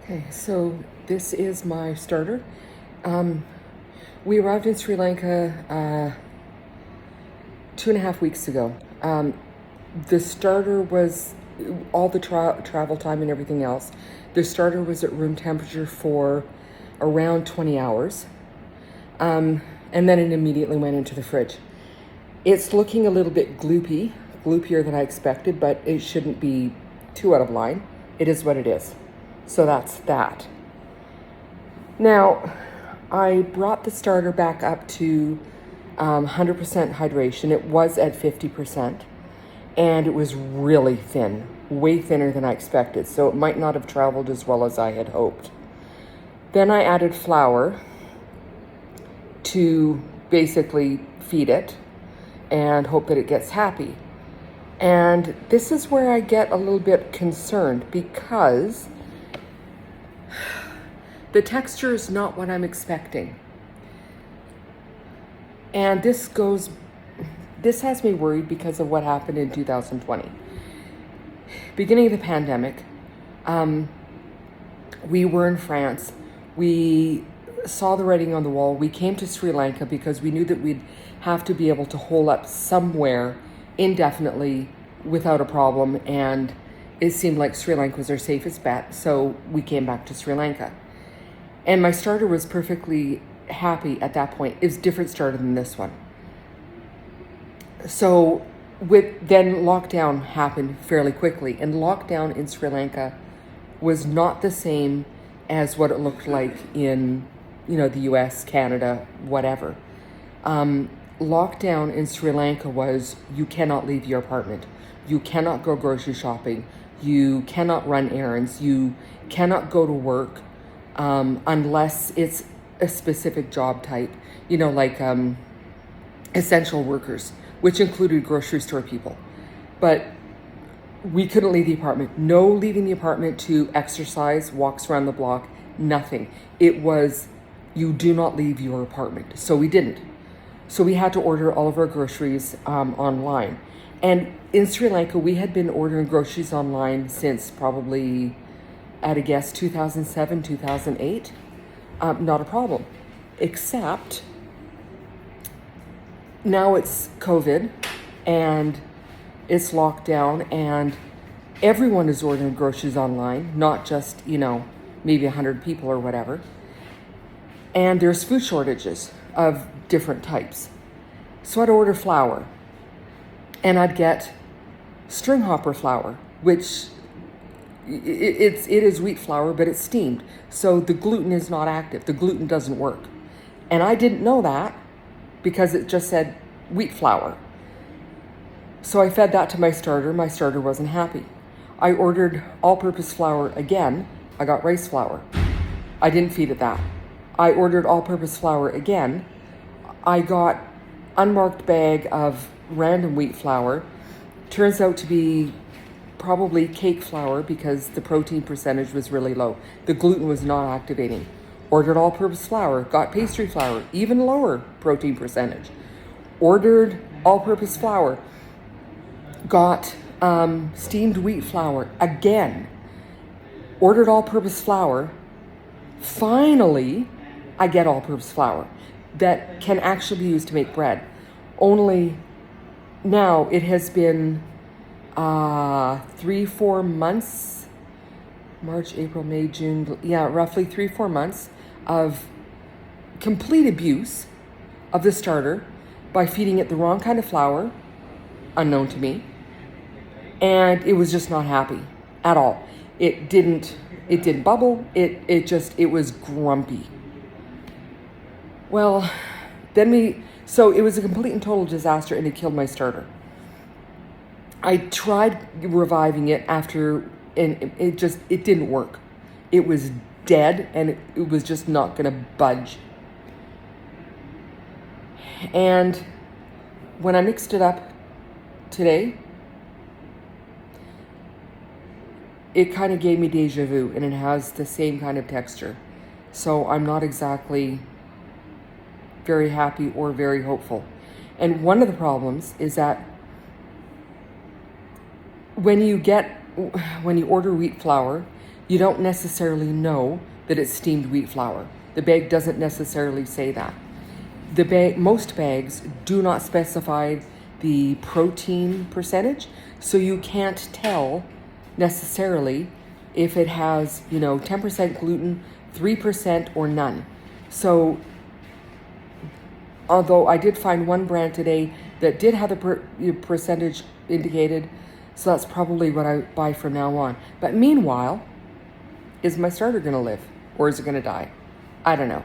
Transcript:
Okay, so this is my starter. We arrived in Sri Lanka 2.5 weeks ago. The starter was all the travel time and everything else. The starter was at room temperature for around 20 hours. And then it immediately went into the fridge. It's looking a little bit gloopier than I expected, but it shouldn't be too out of line. It is what it is. So that's that. Now, I brought the starter back up to 100% hydration. It was at 50%, and it was really thin, way thinner than I expected, so it might not have traveled as well as I had hoped. Then I added flour to basically feed it and hope that it gets happy. And this is where I get a little bit concerned because the texture is not what I'm expecting. And this has me worried because of what happened in 2020. Beginning of the pandemic, we were in France. We saw the writing on the wall. We came to Sri Lanka because we knew that we'd have to be able to hole up somewhere indefinitely without a problem, and it seemed like Sri Lanka was our safest bet, so we came back to Sri Lanka. And my starter was perfectly happy at that point. It was a different starter than this one. So then lockdown happened fairly quickly, and lockdown in Sri Lanka was not the same as what it looked like in, the US, Canada, whatever. Lockdown in Sri Lanka was you cannot leave your apartment. You cannot go grocery shopping. You cannot run errands. You cannot go to work unless it's a specific job type, like essential workers, which included grocery store people. But we couldn't leave the apartment. No leaving the apartment to exercise, walks around the block, nothing. It was, you do not leave your apartment. So we didn't. So we had to order all of our groceries online. And in Sri Lanka, we had been ordering groceries online since probably, at a guess, 2007, 2008. Not a problem. Except now it's COVID and it's locked down and everyone is ordering groceries online, not just, maybe 100 people or whatever. And there's food shortages of different types. So I'd order flour and I'd get string hopper flour, which it is wheat flour, but it's steamed. So the gluten is not active. The gluten doesn't work. And I didn't know that because it just said wheat flour. So I fed that to my starter. My starter wasn't happy. I ordered all-purpose flour again. I got rice flour. I didn't feed it that. I ordered all-purpose flour again. I got unmarked bag of random wheat flour. Turns out to be probably cake flour because the protein percentage was really low. The gluten was not activating. Ordered all-purpose flour, got pastry flour, even lower protein percentage. Ordered all-purpose flour, got steamed wheat flour again. Ordered all-purpose flour. Finally, I get all-purpose flour that can actually be used to make bread. Only now it has been 3-4 months, March, April, May, June, roughly 3-4 months of complete abuse of the starter by feeding it the wrong kind of flour, unknown to me, and it was just not happy at all. It didn't bubble, it was grumpy. Well, so it was a complete and total disaster and it killed my starter. I tried reviving it and it didn't work. It was dead and it was just not gonna budge. And when I mixed it up today, it kind of gave me deja vu and it has the same kind of texture. So I'm not exactly very happy or very hopeful. And one of the problems is that when you order wheat flour, you don't necessarily know that it's steamed wheat flour. The bag doesn't necessarily say that. Most bags do not specify the protein percentage, so you can't tell necessarily if it has, 10% gluten, 3%, or none. So, although I did find one brand today that did have the percentage indicated, so that's probably what I buy from now on. But meanwhile, is my starter going to live, or is it going to die? I don't know.